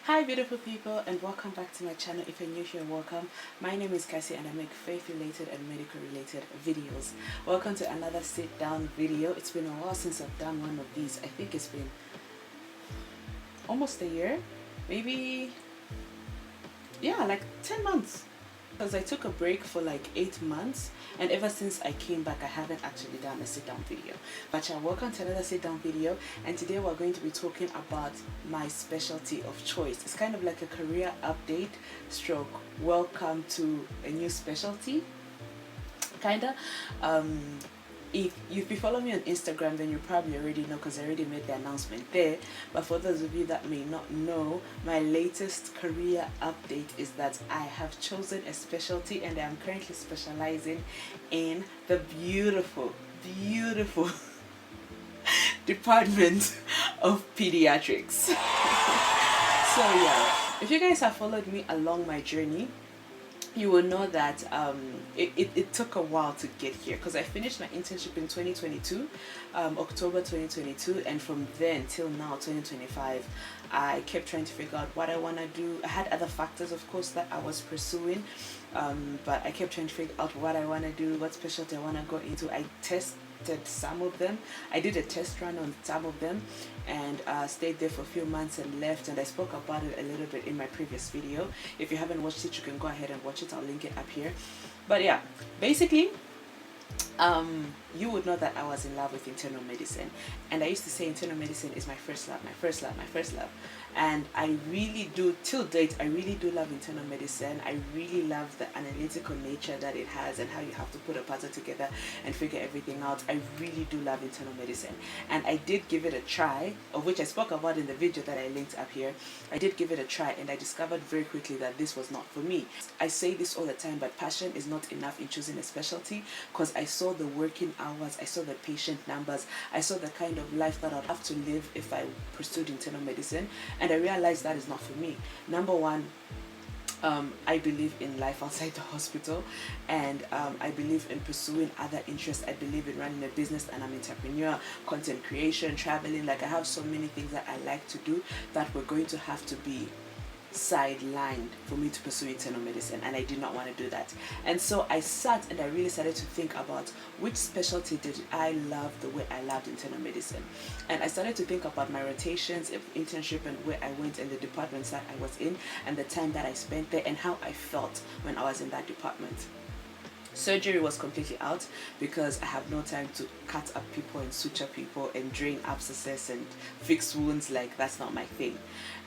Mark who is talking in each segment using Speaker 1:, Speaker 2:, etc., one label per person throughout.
Speaker 1: Hi beautiful people, and welcome back to my channel. If you're new here, welcome. My name is Cassie and I make faith related and medical related videos. Welcome to another sit down video. It's been a while since I've done one of these. I think it's been almost a year, maybe, yeah, like 10 months, because I took a break for like 8 months, and ever since I came back I haven't actually done a sit down video. But yeah, welcome to another sit down video, and today we're going to be talking about my specialty of choice. It's kind of like a career update stroke welcome to a new specialty, kinda. If you've been following me on Instagram, then you probably already know because I already made the announcement there. But for those of you that may not know, my latest career update is that I have chosen a specialty and I'm currently specializing in the beautiful department of pediatrics. So yeah, if you guys have followed me along my journey, you will know that it took a while to get here, because I finished my internship in 2022, October 2022, and from then till now 2025 I kept trying to figure out what I want to do. I had other factors, of course, that I was pursuing, but I kept trying to figure out what I want to do, what specialty I want to go into. I tested some of them. I did a test run on some of them and stayed there for a few months and left, and I spoke about it a little bit in my previous video. If you haven't watched it, you can go ahead and watch it. I'll link it up here. But yeah, basically you would know that I was in love with internal medicine, and I used to say internal medicine is my first love, my first love, my first love. And I really do, till date, I really do love internal medicine. I really love the analytical nature that it has and how you have to put a puzzle together and figure everything out. I really do love internal medicine, and I did give it a try, of which I spoke about in the video that I linked up here. I did give it a try, and I discovered very quickly that this was not for me. I say this all the time, but passion is not enough in choosing a specialty, because I saw the working hours, I saw the patient numbers, I saw the kind of life that I'd have to live if I pursued internal medicine, and I realized that is not for me. Number one, I believe in life outside the hospital, and I believe in pursuing other interests. I believe in running a business, and I'm an entrepreneur, content creation, traveling. Like, I have so many things that I like to do that were going to have to be sidelined for me to pursue internal medicine, and I did not want to do that. And so I sat and I really started to think about which specialty did I love the way I loved internal medicine. And I started to think about my rotations, internship, and where I went, and the departments that I was in, and the time that I spent there, and how I felt when I was in that department. Surgery was completely out, because I have no time to cut up people and suture people and drain abscesses and fix wounds. Like, that's not my thing.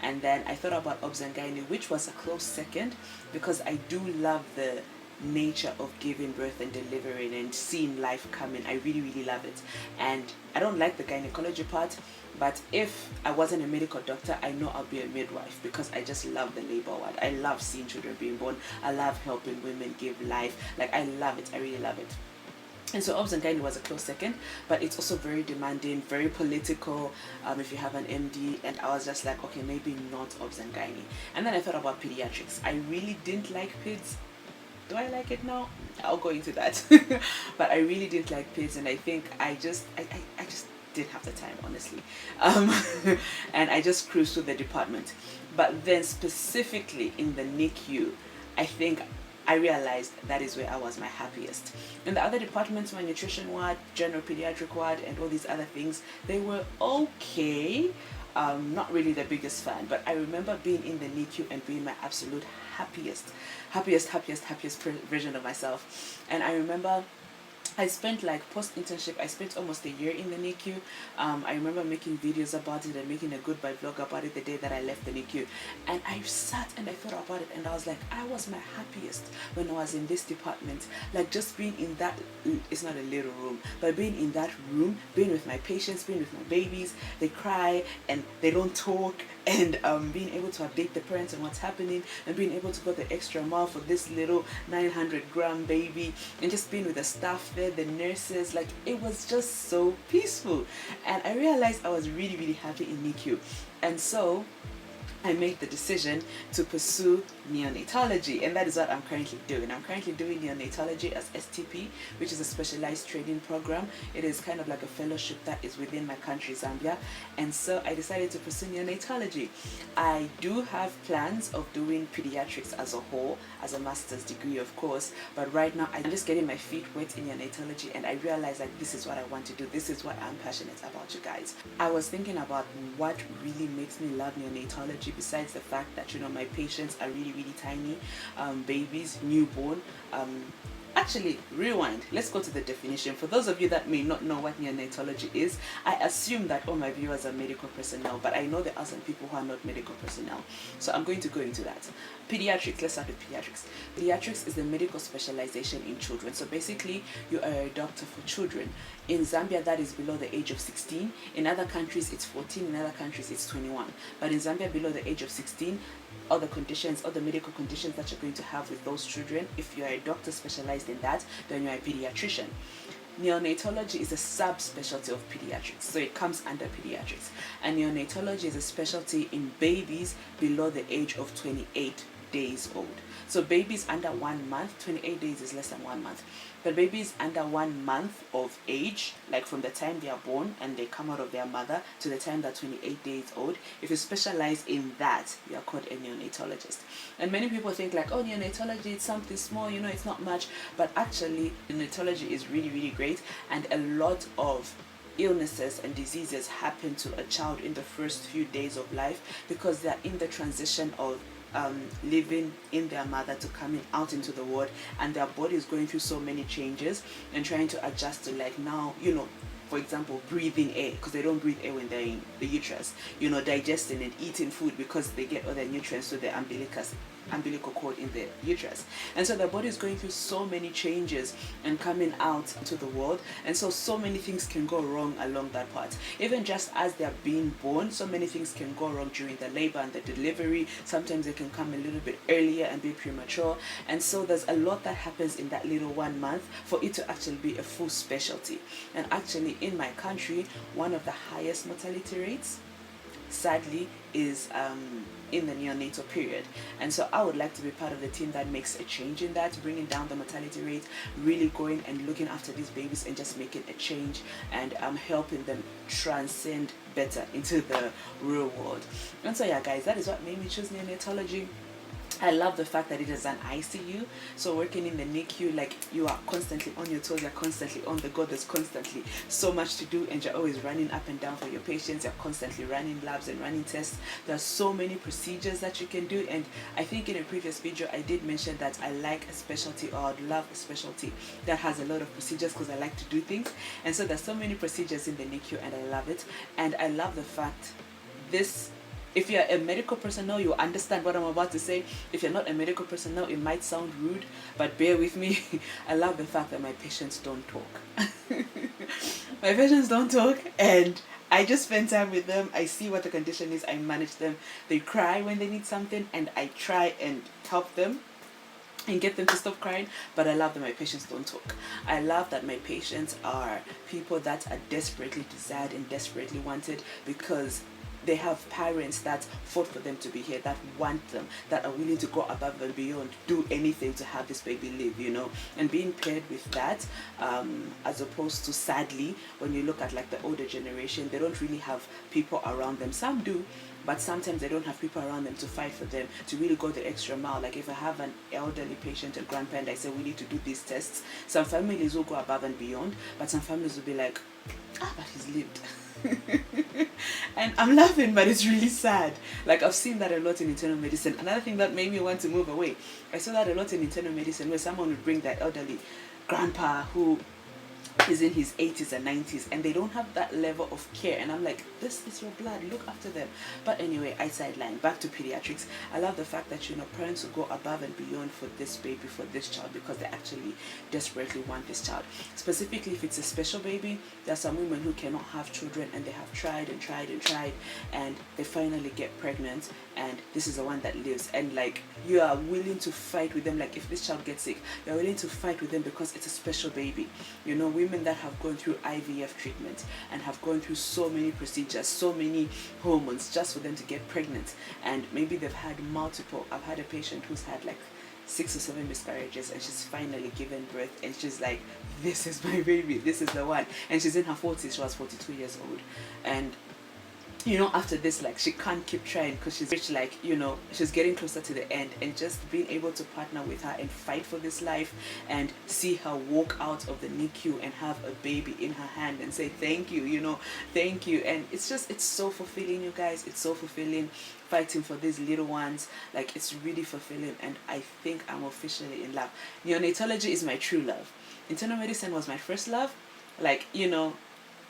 Speaker 1: And then I thought about obs and gynae, which was a close second, because I do love the nature of giving birth and delivering and seeing life coming. I really love it. And I don't like the gynecology part, but if I wasn't a medical doctor, I know I'll be a midwife, because I just love the labor ward. I love seeing children being born. I love helping women give life. Like, I love it. I really love it. And so obs and gynae was a close second, but it's also very demanding, very political, if you have an MD. And I was just like, okay, maybe not obs and gynae. And then I thought about pediatrics. I really didn't like peds. Do I like it now? I'll go into that. But I really didn't like peds, and I think I just didn't have the time, honestly. And I just cruised through the department. But then specifically in the NICU, I think I realized that is where I was my happiest. In the other departments, my nutrition ward, general pediatric ward, and all these other things, they were okay. Not really the biggest fan, but I remember being in the NICU and being my absolute happiest version of myself. And I remember I spent, like, post-internship, I spent almost a year in the NICU. I remember making videos about it and making a goodbye vlog about it the day that I left the NICU. And I sat and I thought about it, and I was like, I was my happiest when I was in this department. Like, just being in that, it's not a little room, but being in that room, being with my patients, being with my babies. They cry and they don't talk, and being able to update the parents on what's happening, and being able to go the extra mile for this little 900-gram baby, and just being with the staff there, the nurses. Like, it was just so peaceful. And I realized I was really happy in NICU. And so I made the decision to pursue neonatology, and that is what I'm currently doing. I'm currently doing neonatology as STP, which is a specialized training program. It is kind of like a fellowship that is within my country, Zambia, and so I decided to pursue neonatology. I do have plans of doing pediatrics as a whole, as a master's degree, of course, but right now I'm just getting my feet wet in neonatology, and I realized that this is what I want to do. This is what I'm passionate about, you guys. I was thinking about what really makes me love neonatology, besides the fact that, you know, my patients are really tiny, babies, newborn. Actually, rewind. Let's go to the definition. For those of you that may not know what neonatology is, I assume that all my viewers are medical personnel, but I know there are some people who are not medical personnel. So I'm going to go into that. Pediatrics, let's start with pediatrics. Pediatrics is the medical specialization in children. So basically, you are a doctor for children. In Zambia, that is below the age of 16. In other countries, it's 14. In other countries, it's 21. But in Zambia, below the age of 16, other conditions, other medical conditions that you're going to have with those children, if you're a doctor specialized in that, then you're a pediatrician. Neonatology is a subspecialty of pediatrics, so it comes under pediatrics. And neonatology is a specialty in babies below the age of 28 days old. So babies under 1 month, 28 days is less than 1 month. But babies under 1 month of age, like from the time they are born and they come out of their mother to the time they're 28 days old, if you specialize in that, you are called a neonatologist. And many people think like, oh, neonatology is something small, you know, it's not much. But actually, neonatology is really great, and a lot of illnesses and diseases happen to a child in the first few days of life because they're in the transition of living in their mother to coming out into the world, and their body is going through so many changes and trying to adjust to, like, now, you know, for example, breathing air, because they don't breathe air when they're in the uterus, you know, digesting and eating food because they get all their nutrients through the umbilical cord in the uterus. And so their body is going through so many changes and coming out to the world, and so many things can go wrong along that part. Even just as they're being born, so many things can go wrong during the labor and the delivery. Sometimes they can come a little bit earlier and be premature, and so there's a lot that happens in that little 1 month for it to actually be a full specialty. And actually, in my country, one of the highest mortality rates, sadly, is in the neonatal period. And so I would like to be part of the team that makes a change in that, bringing down the mortality rate, really going and looking after these babies and just making a change, and helping them transcend better into the real world. And so yeah, guys, that is what made me choose neonatology. I love the fact that it is an ICU, so working in the NICU, like, you are constantly on your toes, you're constantly on the go, there's constantly so much to do, and you're always running up and down for your patients, you're constantly running labs and running tests. There's so many procedures that you can do, and I think in a previous video I did mention that I like a specialty, or I'd love a specialty that has a lot of procedures, because I like to do things. And so there's so many procedures in the NICU, and I love it. And I love the fact this, if you're a medical personnel, you understand what I'm about to say. If you're not a medical personnel, it might sound rude, but bear with me. I love the fact that my patients don't talk. My patients don't talk, and I just spend time with them. I see what the condition is, I manage them. They cry when they need something, and I try and help them and get them to stop crying. But I love that my patients don't talk. I love that my patients are people that are desperately desired and desperately wanted, because they have parents that fought for them to be here, that want them, that are willing to go above and beyond, do anything to have this baby live, you know. And being paired with that, as opposed to, sadly, when you look at like the older generation, they don't really have people around them. Some do, but sometimes they don't have people around them to fight for them, to really go the extra mile. Like if I have an elderly patient, a grandparent, I say we need to do these tests. Some families will go above and beyond, but some families will be like, but he's lived. And I'm laughing, but it's really sad. Like, I've seen that a lot in internal medicine. Another thing that made me want to move away, I saw that a lot in internal medicine, where someone would bring that elderly grandpa who is in his 80s and 90s, and they don't have that level of care, and I'm like, this is your blood, look after them. But anyway, I sideline. Back to pediatrics. I love the fact that, you know, parents will go above and beyond for this baby, for this child, because they actually desperately want this child. Specifically, if it's a special baby, there are some women who cannot have children, and they have tried and tried and tried, and they finally get pregnant, and this is the one that lives. And like, you are willing to fight with them. Like, if this child gets sick, you're willing to fight with them because it's a special baby. You know, women women that have gone through IVF treatment and have gone through so many procedures, so many hormones just for them to get pregnant, and maybe they've had multiple. I've had a patient who's had like 6 or 7 miscarriages, and she's finally given birth, and she's like, this is my baby, this is the one. And she's in her 40s, she was 42 years old. And you know, after this, like, she can't keep trying because she's reached, like, you know, she's getting closer to the end. And just being able to partner with her and fight for this life and see her walk out of the NICU and have a baby in her hand and say thank you, you know, thank you. And it's just, it's so fulfilling, you guys. It's so fulfilling fighting for these little ones. Like, it's really fulfilling, and I think I'm officially in love. Neonatology is my true love. Internal medicine was my first love. Like, you know,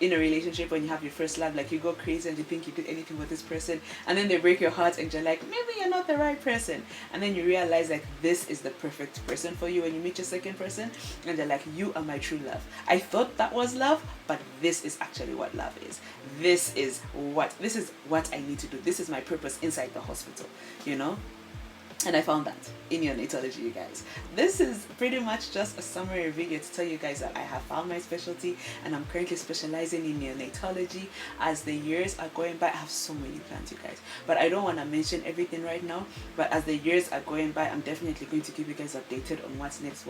Speaker 1: in a relationship, when you have your first love, like, you go crazy and you think you did anything with this person, and then they break your heart and you're like, maybe you're not the right person. And then you realize, like, this is the perfect person for you when you meet your second person, and they're like, you are my true love. I thought that was love, but this is actually what love is. This is what I need to do. This is my purpose inside the hospital, you know. And I found that in neonatology, you guys. This is pretty much just a summary video to tell you guys that I have found my specialty, and I'm currently specializing in neonatology. As the years are going by, I have so many plans, you guys, but I don't want to mention everything right now. But as the years are going by, I'm definitely going to keep you guys updated on what's next.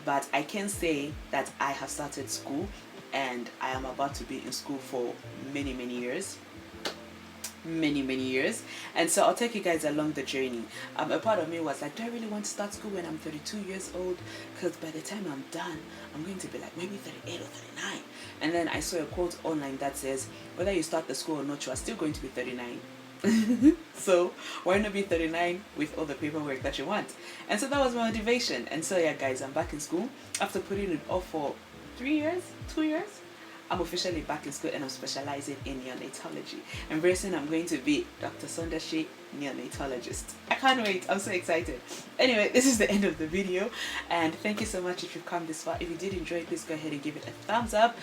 Speaker 1: But I can say that I have started school, and I am about to be in school for many years. Many years. And so I'll take you guys along the journey. A part of me was like, do I really want to start school when I'm 32 years old? Because by the time I'm done, I'm going to be like maybe 38 or 39. And then I saw a quote online that says, whether you start the school or not, you are still going to be 39. So why not be 39 with all the paperwork that you want? And so that was my motivation. And so yeah, guys, I'm back in school after putting it off for 2 years. I'm officially back in school, and I'm specializing in neonatology. And very soon I'm going to be Dr. Sondashi, neonatologist. I can't wait. I'm so excited. Anyway, this is the end of the video, and thank you so much if you've come this far. If you did enjoy it, please go ahead and give it a thumbs up.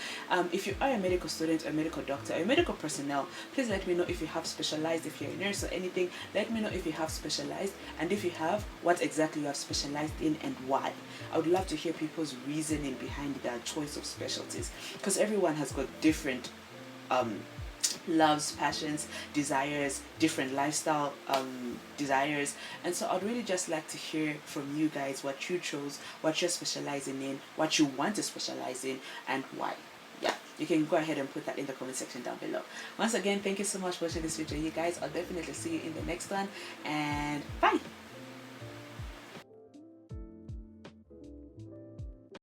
Speaker 1: If you are a medical student, a medical doctor, or a medical personnel, please let me know if you have specialized. If you're a nurse or anything, let me know if you have specialized, and if you have, what exactly you have specialized in and why. I would love to hear people's reasoning behind their choice of specialties, because everyone has got different loves, passions, desires, different lifestyle desires. And so I'd really just like to hear from you guys what you chose, what you're specializing in, what you want to specialize in, and why. Yeah, you can go ahead and put that in the comment section down below. Once again, thank you so much for watching this video, you guys. I'll definitely see you in the next one, and bye.